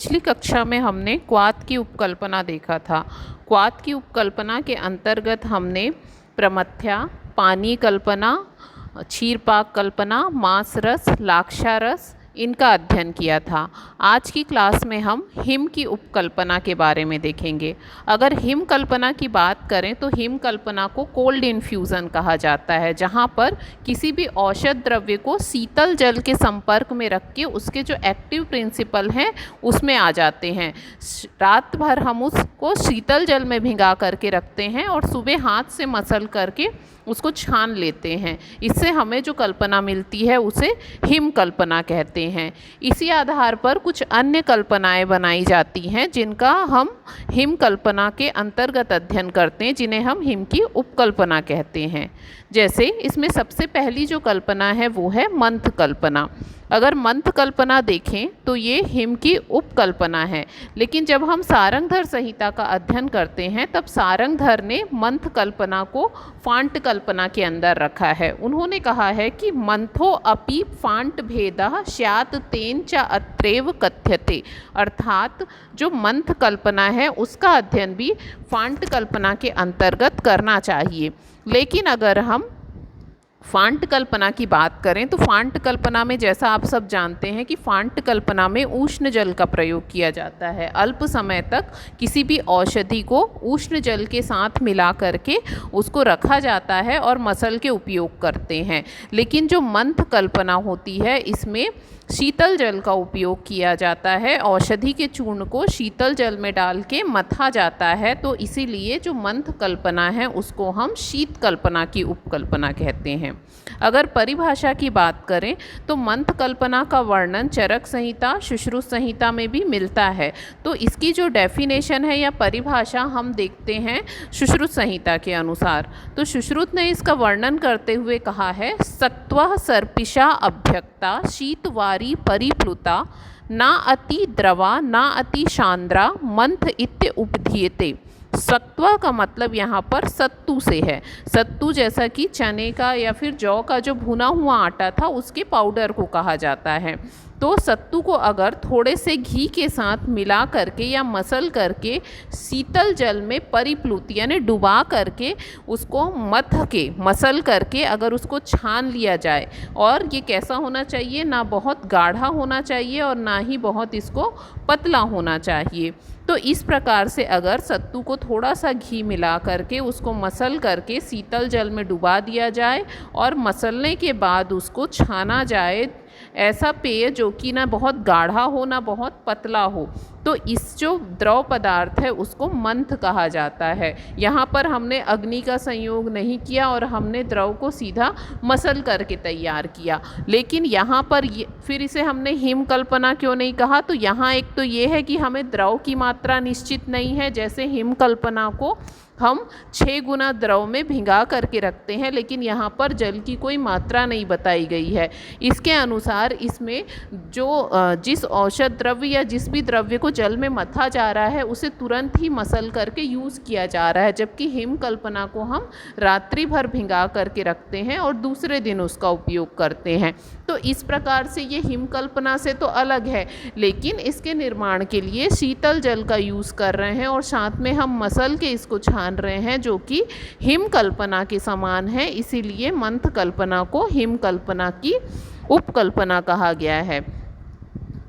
पिछली कक्षा में हमने क्वाथ की उपकल्पना देखा था। क्वाथ की उपकल्पना के अंतर्गत हमने प्रमथ्या, पानी कल्पना, क्षीरपाक कल्पना, मांस रस, लाक्षा रस इनका अध्ययन किया था। आज की क्लास में हम हिम की उपकल्पना के बारे में देखेंगे। अगर हिम कल्पना की बात करें तो हिम कल्पना को कोल्ड इन्फ्यूज़न कहा जाता है, जहाँ पर किसी भी औषध द्रव्य को शीतल जल के संपर्क में रख के उसके जो एक्टिव प्रिंसिपल हैं उसमें आ जाते हैं। रात भर हम उसको शीतल जल में भिंगा करके रखते हैं और सुबह हाथ से मसल करके उसको छान लेते हैं। इससे हमें जो कल्पना मिलती है उसे हिम कल्पना कहते हैं। इसी आधार पर कुछ अन्य कल्पनाएं बनाई जाती हैं जिनका हम हिम कल्पना के अंतर्गत अध्ययन करते हैं, जिन्हें हम हिम की उपकल्पना कहते हैं। जैसे इसमें सबसे पहली जो कल्पना है वो है मंथ कल्पना। अगर मंथ कल्पना देखें तो ये हिम की उपकल्पना है, लेकिन जब हम सारंगधर संहिता का अध्ययन करते हैं तब सारंगधर ने मंथ कल्पना को फांट कल्पना के अंदर रखा है। उन्होंने कहा है कि मंथो अपि फांट भेदः स्यात् तेन च अत्रैव कथ्यते, अर्थात जो मंथ कल्पना है उसका अध्ययन भी फांट कल्पना के अंतर्गत करना चाहिए। लेकिन अगर हम फांट कल्पना की बात करें तो फांट कल्पना में, जैसा आप सब जानते हैं कि फांट कल्पना में उष्ण जल का प्रयोग किया जाता है। अल्प समय तक किसी भी औषधि को उष्ण जल के साथ मिला करके उसको रखा जाता है और मसल के उपयोग करते हैं। लेकिन जो मंथ कल्पना होती है इसमें शीतल जल का उपयोग किया जाता है। औषधि के चूर्ण को शीतल जल में डाल के मथा जाता है, तो इसीलिए जो मंथ कल्पना है उसको हम शीत कल्पना की उपकल्पना कहते हैं। अगर परिभाषा की बात करें तो मंथ कल्पना का वर्णन चरक संहिता, सुश्रुत संहिता में भी मिलता है। तो इसकी जो डेफिनेशन है या परिभाषा हम देखते हैं सुश्रुत संहिता के अनुसार। तो सुश्रुत ने इसका वर्णन करते हुए कहा है, सक्त्वः सर्पिषा अभ्यक्ता शीतवारी परिप्लुता ना अति द्रवा ना अति शांद्रा मंथ इत्य उपधीयते। सत्व का मतलब यहाँ पर सत्तू से है। सत्तू जैसा कि चने का या फिर जौ का जो भुना हुआ आटा था उसके पाउडर को कहा जाता है। तो सत्तू को अगर थोड़े से घी के साथ मिला करके या मसल करके शीतल जल में परिप्लुत यानी डुबा करके उसको मथ के मसल करके अगर उसको छान लिया जाए, और ये कैसा होना चाहिए, ना बहुत गाढ़ा होना चाहिए और ना ही बहुत इसको पतला होना चाहिए। तो इस प्रकार से अगर सत्तू को थोड़ा सा घी मिला करके उसको मसल करके शीतल जल में डुबा दिया जाए और मसलने के बाद उसको छाना जाए, ऐसा पेय जो कि ना बहुत गाढ़ा हो ना बहुत पतला हो, तो इस जो द्रव पदार्थ है उसको मंथ कहा जाता है। यहाँ पर हमने अग्नि का संयोग नहीं किया और हमने द्रव को सीधा मसल करके तैयार किया। लेकिन यहाँ पर फिर इसे हमने हिम कल्पना क्यों नहीं कहा, तो यहाँ एक तो ये है कि हमें द्रव की मात्रा निश्चित नहीं है। जैसे हिम कल्पना को हम 6 गुना द्रव में भिंगा करके रखते हैं, लेकिन यहाँ पर जल की कोई मात्रा नहीं बताई गई है। इसके अनुसार इसमें जो जिस औषध द्रव्य या जिस भी द्रव्य को जल में मथा जा रहा है उसे तुरंत ही मसल करके यूज़ किया जा रहा है, जबकि हिम कल्पना को हम रात्रि भर भिंगा करके रखते हैं और दूसरे दिन उसका उपयोग करते हैं। तो इस प्रकार से ये हिम कल्पना से तो अलग है, लेकिन इसके निर्माण के लिए शीतल जल का यूज़ कर रहे हैं और साथ में हम मसल के इसको छान रहे हैं, जो कि हिम कल्पना के समान है। इसीलिए मंथ कल्पना को हिम कल्पना की उपकल्पना कहा गया है।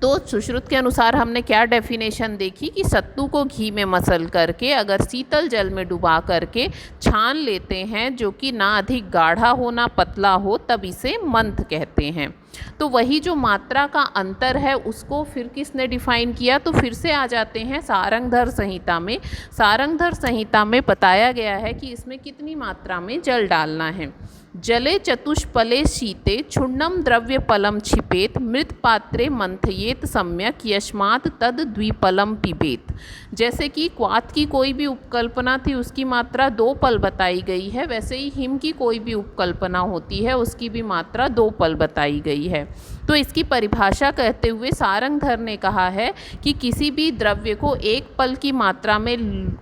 तो सुश्रुत के अनुसार हमने क्या डेफिनेशन देखी कि सत्तू को घी में मसल करके अगर शीतल जल में डुबा करके छान लेते हैं, जो कि ना अधिक गाढ़ा हो ना पतला हो, तब इसे मंथ कहते हैं। तो वही जो मात्रा का अंतर है उसको फिर किसने डिफाइन किया, तो फिर से आ जाते हैं सारंगधर संहिता में। सारंगधर संहिता में बताया गया है कि इसमें कितनी मात्रा में जल डालना है। जले चतुष्पले शीते क्षुण्णम द्रव्य पलम क्षिपेत मृत पात्रे मंथयेत सम्यक यस्मात् तद द्विपलम पिबेत। जैसे कि क्वाथ की कोई भी उपकल्पना थी उसकी मात्रा 2 पल बताई गई है, वैसे ही हिम की कोई भी उपकल्पना होती है उसकी भी मात्रा 2 पल बताई गई है। तो इसकी परिभाषा कहते हुए सारंगधर ने कहा है कि किसी भी द्रव्य को एक पल की मात्रा में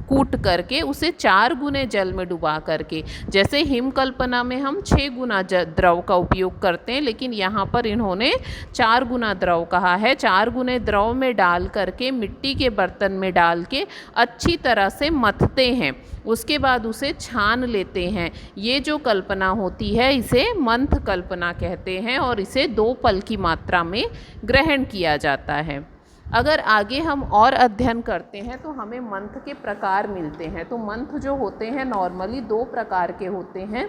कूट करके उसे 4 गुने जल में डुबा करके, जैसे हिम कल्पना में हम 6 गुना द्रव का उपयोग करते हैं, लेकिन यहाँ पर इन्होंने 4 गुना द्रव कहा है। 4 गुने द्रव में डाल करके मिट्टी के बर्तन में डाल के अच्छी तरह से मथते हैं, उसके बाद उसे छान लेते हैं। ये जो कल्पना होती है इसे मंथ कल्पना कहते हैं और इसे 2 पल की मात्रा में ग्रहण किया जाता है। अगर आगे हम और अध्ययन करते हैं तो हमें मंथ के प्रकार मिलते हैं। तो मंथ जो होते हैं नॉर्मली 2 प्रकार के होते हैं,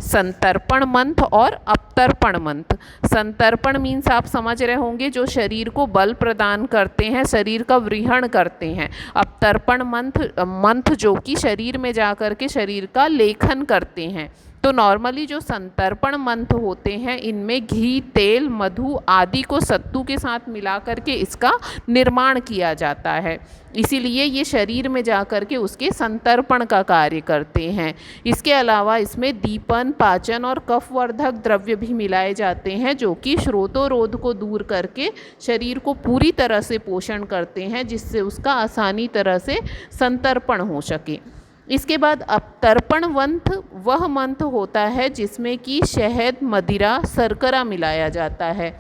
संतर्पण मंथ और अपतर्पण मंथ। संतर्पण मीन्स आप समझ रहे होंगे जो शरीर को बल प्रदान करते हैं, शरीर का व्रीहण करते हैं। अपतर्पण मंथ जो कि शरीर में जा कर के शरीर का लेखन करते हैं। तो नॉर्मली जो संतर्पण मंथ होते हैं इनमें घी, तेल, मधु आदि को सत्तू के साथ मिला करके इसका निर्माण किया जाता है, इसीलिए ये शरीर में जा कर के उसके संतर्पण का कार्य करते हैं। इसके अलावा इसमें दीपन, पाचन और कफवर्धक द्रव्य भी मिलाए जाते हैं जो कि श्रोतोरोध को दूर करके शरीर को पूरी तरह से पोषण करते हैं, जिससे उसका आसानी तरह से संतर्पण हो सके। इसके बाद अपतर्पण मंथ वह मंथ होता है जिसमें कि शहद, मदिरा, शर्करा मिलाया जाता है।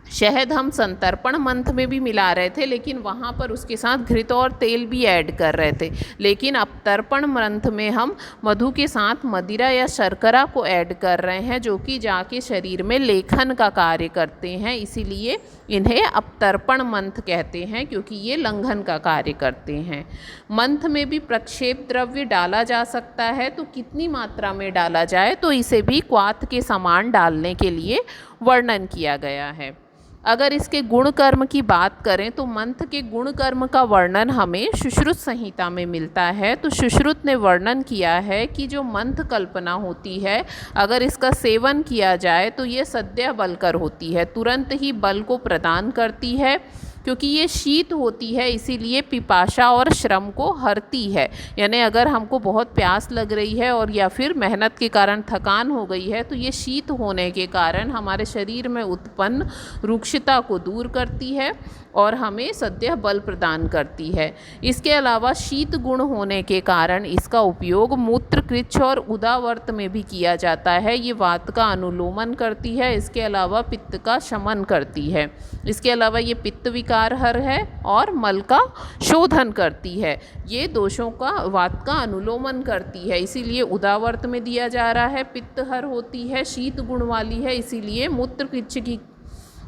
शहद हम संतर्पण मंथ में भी मिला रहे थे, लेकिन वहाँ पर उसके साथ घृत और तेल भी ऐड कर रहे थे, लेकिन अपतर्पण मंथ में हम मधु के साथ मदिरा या शर्करा को ऐड कर रहे हैं जो कि जाके शरीर में लेखन का कार्य करते हैं, इसीलिए इन्हें अपतर्पण मंथ कहते हैं क्योंकि ये लंघन का कार्य करते हैं। मंथ में भी प्रक्षेप द्रव्य डाला जा सकता है, तो कितनी मात्रा में डाला जाए तो इसे भी क्वाथ के समान डालने के लिए वर्णन किया गया है। अगर इसके गुण कर्म की बात करें तो मंथ के गुण कर्म का वर्णन हमें सुश्रुत संहिता में मिलता है। तो सुश्रुत ने वर्णन किया है कि जो मंथ कल्पना होती है अगर इसका सेवन किया जाए तो ये सद्य बलकर होती है, तुरंत ही बल को प्रदान करती है। क्योंकि ये शीत होती है इसीलिए पिपाशा और श्रम को हरती है, यानी अगर हमको बहुत प्यास लग रही है और या फिर मेहनत के कारण थकान हो गई है तो ये शीत होने के कारण हमारे शरीर में उत्पन्न रुक्षता को दूर करती है और हमें सद्य बल प्रदान करती है। इसके अलावा शीत गुण होने के कारण इसका उपयोग मूत्र, कृच्छ और उदावर्त में भी किया जाता है। ये वात का अनुलोमन करती है, इसके अलावा पित्त का शमन करती है। इसके अलावा ये पित्त विकार हर है और मल का शोधन करती है। ये दोषों का वात का अनुलोमन करती है, इसीलिए उदावर्त में दिया जा रहा है। पित्त हर होती है, शीत गुण वाली है, इसीलिए मूत्र कृच्छ की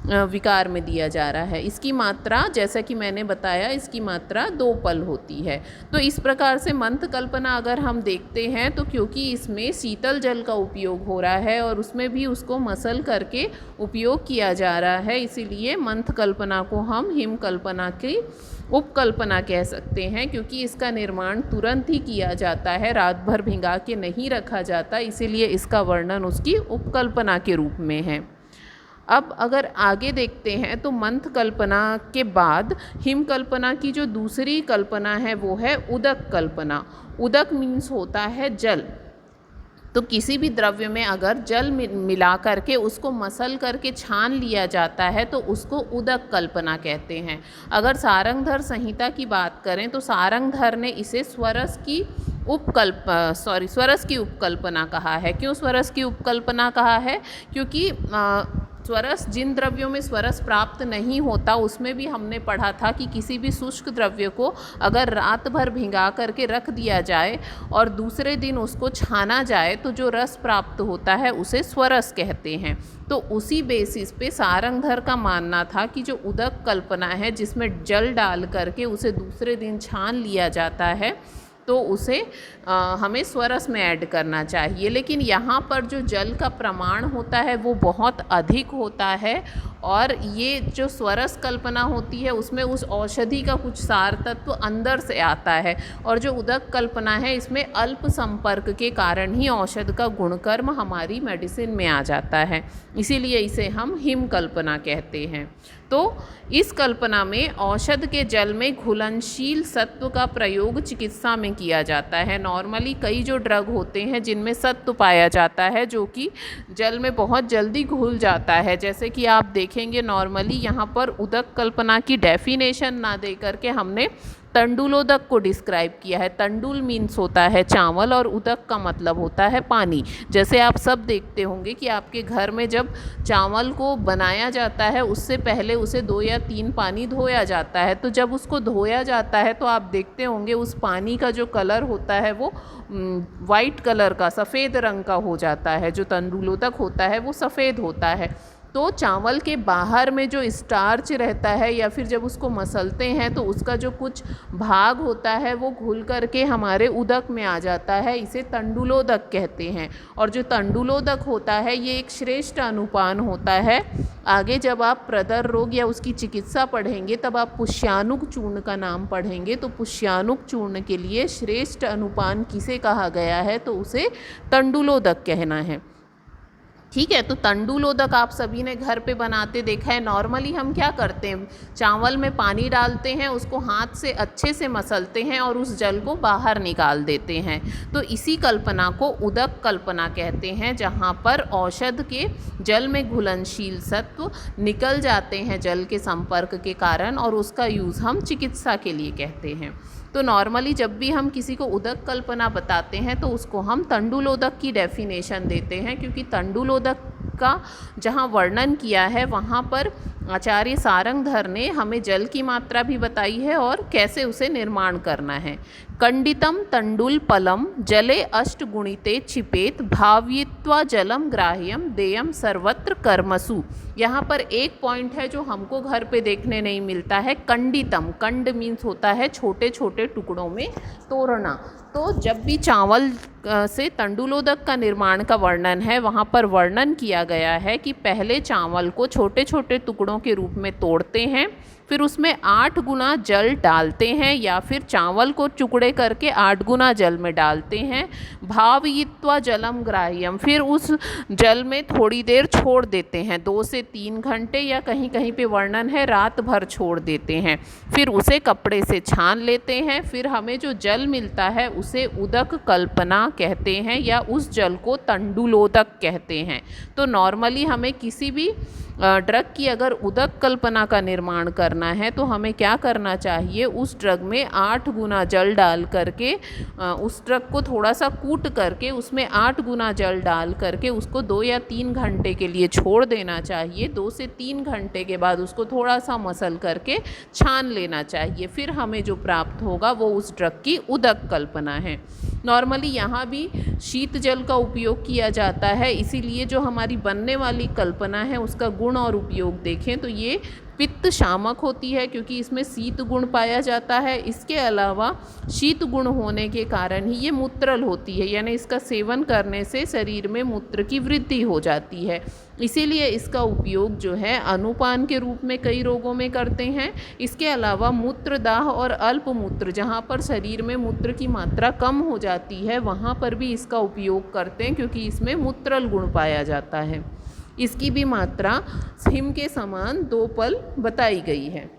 विकार में दिया जा रहा है। इसकी मात्रा जैसा कि मैंने बताया इसकी मात्रा 2 पल होती है। तो इस प्रकार से मंथ कल्पना अगर हम देखते हैं तो क्योंकि इसमें शीतल जल का उपयोग हो रहा है और उसमें भी उसको मसल करके उपयोग किया जा रहा है, इसीलिए मंथ कल्पना को हम हिम कल्पना की उपकल्पना कह सकते हैं, क्योंकि इसका निर्माण तुरंत ही किया जाता है, रात भर भिंगा के नहीं रखा जाता, इसीलिए इसका वर्णन उसकी उपकल्पना के रूप में है। अब अगर आगे देखते हैं तो मंथ कल्पना के बाद हिम कल्पना की जो दूसरी कल्पना है वो है उदक कल्पना। उदक मीन्स होता है जल। तो किसी भी द्रव्य में अगर जल मिला करके उसको मसल करके छान लिया जाता है तो उसको उदक कल्पना कहते हैं। अगर सारंगधर संहिता की बात करें तो सारंगधर ने इसे स्वरस की उपकल्पना कहा है। क्यों स्वरस की उपकल्पना कहा है? क्योंकि स्वरस जिन द्रव्यों में स्वरस प्राप्त नहीं होता उसमें भी हमने पढ़ा था कि किसी भी शुष्क द्रव्य को अगर रात भर भिंगा करके रख दिया जाए और दूसरे दिन उसको छाना जाए तो जो रस प्राप्त होता है उसे स्वरस कहते हैं। तो उसी बेसिस पे सारंगधर का मानना था कि जो उदक कल्पना है जिसमें जल डाल करके उसे दूसरे दिन छान लिया जाता है तो उसे हमें स्वरस में ऐड करना चाहिए। लेकिन यहाँ पर जो जल का प्रमाण होता है वो बहुत अधिक होता है और ये जो स्वरस कल्पना होती है उसमें उस औषधि का कुछ सार तत्व अंदर से आता है, और जो उदक कल्पना है इसमें अल्प संपर्क के कारण ही औषध का गुणकर्म हमारी मेडिसिन में आ जाता है, इसीलिए इसे हम हिम कल्पना कहते हैं। तो इस कल्पना में औषध के जल में घुलनशील सत्व का प्रयोग चिकित्सा में किया जाता है। नॉर्मली कई जो ड्रग होते हैं जिनमें सत्व पाया जाता है जो कि जल में बहुत जल्दी घुल जाता है, जैसे कि आप देखेंगे नॉर्मली यहाँ पर उदक कल्पना की डेफिनेशन ना दे करके हमने तंडुलोदक को डिस्क्राइब किया है। तंडुल मीन्स होता है चावल और उदक का मतलब होता है पानी। जैसे आप सब देखते होंगे कि आपके घर में जब चावल को बनाया जाता है उससे पहले उसे 2 या 3 पानी धोया जाता है, तो जब उसको धोया जाता है तो आप देखते होंगे उस पानी का जो कलर होता है वो वाइट कलर का, सफ़ेद रंग का हो जाता है। जो तंडुलोदक होता है वो सफ़ेद होता है। तो चावल के बाहर में जो स्टार्च रहता है या फिर जब उसको मसलते हैं तो उसका जो कुछ भाग होता है वो घुल करके हमारे उदक में आ जाता है, इसे तंडुलोदक कहते हैं। और जो तंडुलोदक होता है ये एक श्रेष्ठ अनुपान होता है। आगे जब आप प्रदर रोग या उसकी चिकित्सा पढ़ेंगे तब आप पुष्यानुक चूर्ण का नाम पढ़ेंगे, तो पुष्यानुक चूर्ण के लिए श्रेष्ठ अनुपान किसे कहा गया है तो उसे तंडुलोदक कहना है। ठीक है, तो तंडुलोदक आप सभी ने घर पे बनाते देखा है। नॉर्मली हम क्या करते हैं, चावल में पानी डालते हैं, उसको हाथ से अच्छे से मसलते हैं और उस जल को बाहर निकाल देते हैं। तो इसी कल्पना को उदक कल्पना कहते हैं, जहाँ पर औषध के जल में घुलनशील सत्व निकल जाते हैं जल के संपर्क के कारण, और उसका यूज़ हम चिकित्सा के लिए कहते हैं। तो नॉर्मली जब भी हम किसी को उदक कल्पना बताते हैं तो उसको हम तंडुलोदक की डेफिनेशन देते हैं, क्योंकि तंडुलोदक का जहाँ वर्णन किया है वहाँ पर आचार्य सारंगधर ने हमें जल की मात्रा भी बताई है और कैसे उसे निर्माण करना है। कंडितम तंडुल पलम जले अष्ट गुणिते छिपेत भावयित्वा जलम ग्राह्यम देयम सर्वत्र कर्मसु। यहाँ पर एक पॉइंट है जो हमको घर पे देखने नहीं मिलता है, कंडितम। कंड मीन्स होता है छोटे छोटे टुकड़ों में तोड़ना। तो जब भी चावल से तंडुलोदक का निर्माण का वर्णन है वहाँ पर वर्णन किया गया है कि पहले चावल को छोटे छोटे टुकड़ों के रूप में तोड़ते हैं, फिर उसमें 8 गुना जल डालते हैं या फिर चावल को टुकड़े करके 8 गुना जल में डालते हैं। भावयित्वा जलम ग्राह्यम, फिर उस जल में थोड़ी देर छोड़ देते हैं, 2 से 3 घंटे या कहीं कहीं पे वर्णन है रात भर छोड़ देते हैं। फिर उसे कपड़े से छान लेते हैं। फिर हमें जो जल मिलता है उसे उदक कल्पना कहते हैं या उस जल को तंडुलोदक कहते हैं। तो नॉर्मली हमें किसी भी ड्रग की अगर उदक कल्पना का निर्माण करना है तो हमें क्या करना चाहिए, उस ड्रग में 8 गुना जल डाल करके उस ड्रग को थोड़ा सा कूट करके उसमें 8 गुना जल डाल करके उसको 2 या 3 घंटे के लिए छोड़ देना चाहिए। 2 से 3 घंटे के बाद उसको थोड़ा सा मसल करके छान लेना चाहिए। फिर हमें जो प्राप्त होगा वो उस ड्रग की उदक कल्पना है। नॉर्मली यहाँ भी शीत जल का उपयोग किया जाता है, इसीलिए जो हमारी बनने वाली कल्पना है उसका गुण और उपयोग देखें तो ये पित्त शामक होती है क्योंकि इसमें शीत गुण पाया जाता है। इसके अलावा शीत गुण होने के कारण ही ये मूत्रल होती है, यानी इसका सेवन करने से शरीर में मूत्र की वृद्धि हो जाती है। इसीलिए इसका उपयोग जो है अनुपान के रूप में कई रोगों में करते हैं। इसके अलावा मूत्रदाह और अल्प मूत्र, जहाँ पर शरीर में मूत्र की मात्रा कम हो जाती है वहाँ पर भी इसका उपयोग करते हैं क्योंकि इसमें मूत्रल गुण पाया जाता है। इसकी भी मात्रा हिम के समान 2 पल बताई गई है।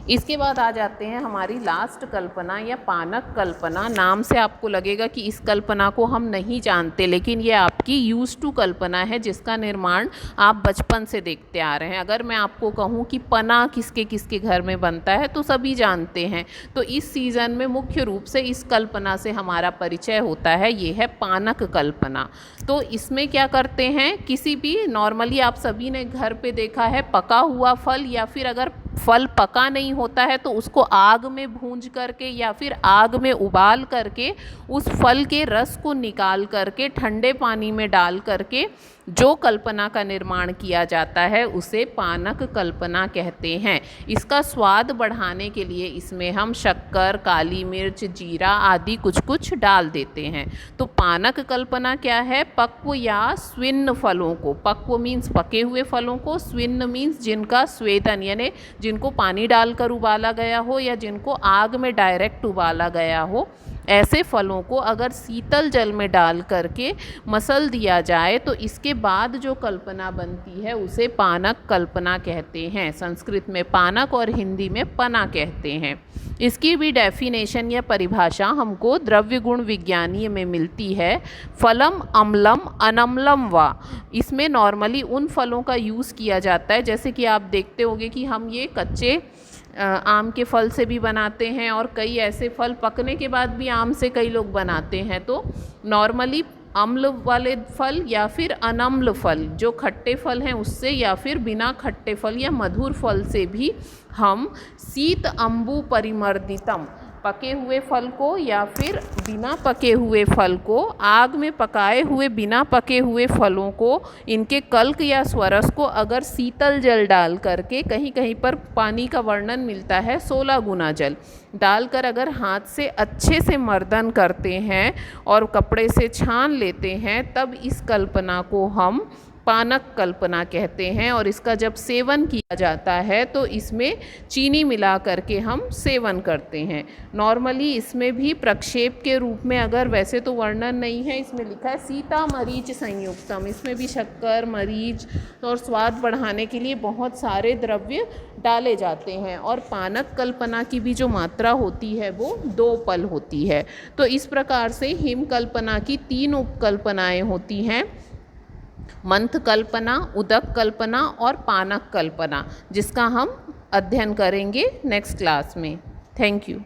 इसके बाद आ जाते हैं हमारी लास्ट कल्पना या पानक कल्पना। नाम से आपको लगेगा कि इस कल्पना को हम नहीं जानते, लेकिन ये आपकी यूज टू कल्पना है जिसका निर्माण आप बचपन से देखते आ रहे हैं। अगर मैं आपको कहूँ कि पना किसके किसके घर में बनता है तो सभी जानते हैं। तो इस सीज़न में मुख्य रूप से इस कल्पना से हमारा परिचय होता है, ये है पानक कल्पना। तो इसमें क्या करते हैं, किसी भी नॉर्मली आप सभी ने घर पे देखा है पका हुआ फल, या फिर अगर फल पका नहीं होता है तो उसको आग में भूंज करके या फिर आग में उबाल करके उस फल के रस को निकाल करके ठंडे पानी में डाल करके जो कल्पना का निर्माण किया जाता है उसे पानक कल्पना कहते हैं। इसका स्वाद बढ़ाने के लिए इसमें हम शक्कर, काली मिर्च, जीरा आदि कुछ कुछ डाल देते हैं। तो पानक कल्पना क्या है? पक्व या स्विन्न फलों को, पक्व मीन्स पके हुए फलों को, स्विन्न मीन्स जिनका स्वेदन यानी जिनको पानी डालकर उबाला गया हो या जिनको आग में डायरेक्ट उबाला गया हो, ऐसे फलों को अगर शीतल जल में डाल करके मसल दिया जाए तो इसके बाद जो कल्पना बनती है उसे पानक कल्पना कहते हैं। संस्कृत में पानक और हिंदी में पना कहते हैं। इसकी भी डेफिनेशन या परिभाषा हमको द्रव्य गुण विज्ञानीय में मिलती है। फलम अम्लम अनम्लम वा। इसमें नॉर्मली उन फलों का यूज़ किया जाता है, जैसे कि आप देखते होंगे कि हम ये कच्चे आम के फल से भी बनाते हैं और कई ऐसे फल पकने के बाद भी आम से कई लोग बनाते हैं। तो नॉर्मली अम्ल वाले फल या फिर अनम्ल फल, जो खट्टे फल हैं उससे, या फिर बिना खट्टे फल या मधुर फल से भी हम शीत अम्बु परिमर्दितम, पके हुए फल को या फिर बिना पके हुए फल को, आग में पकाए हुए बिना पके हुए फलों को, इनके कल्क या स्वरस को अगर शीतल जल डाल करके, कहीं कहीं पर पानी का वर्णन मिलता है 16 गुना जल डालकर अगर हाथ से अच्छे से मर्दन करते हैं और कपड़े से छान लेते हैं, तब इस कल्पना को हम पानक कल्पना कहते हैं। और इसका जब सेवन किया जाता है तो इसमें चीनी मिला करके हम सेवन करते हैं। नॉर्मली इसमें भी प्रक्षेप के रूप में, अगर वैसे तो वर्णन नहीं है, इसमें लिखा है सीता मरीच संयुक्तम, इसमें भी शक्कर, मरीच और स्वाद बढ़ाने के लिए बहुत सारे द्रव्य डाले जाते हैं। और पानक कल्पना की भी जो मात्रा होती है वो 2 पल होती है। तो इस प्रकार से हिम कल्पना की 3 उपकल्पनाएँ होती हैं, मंथ कल्पना, उदक कल्पना और पानक कल्पना, जिसका हम अध्ययन करेंगे नेक्स्ट क्लास में। Thank you.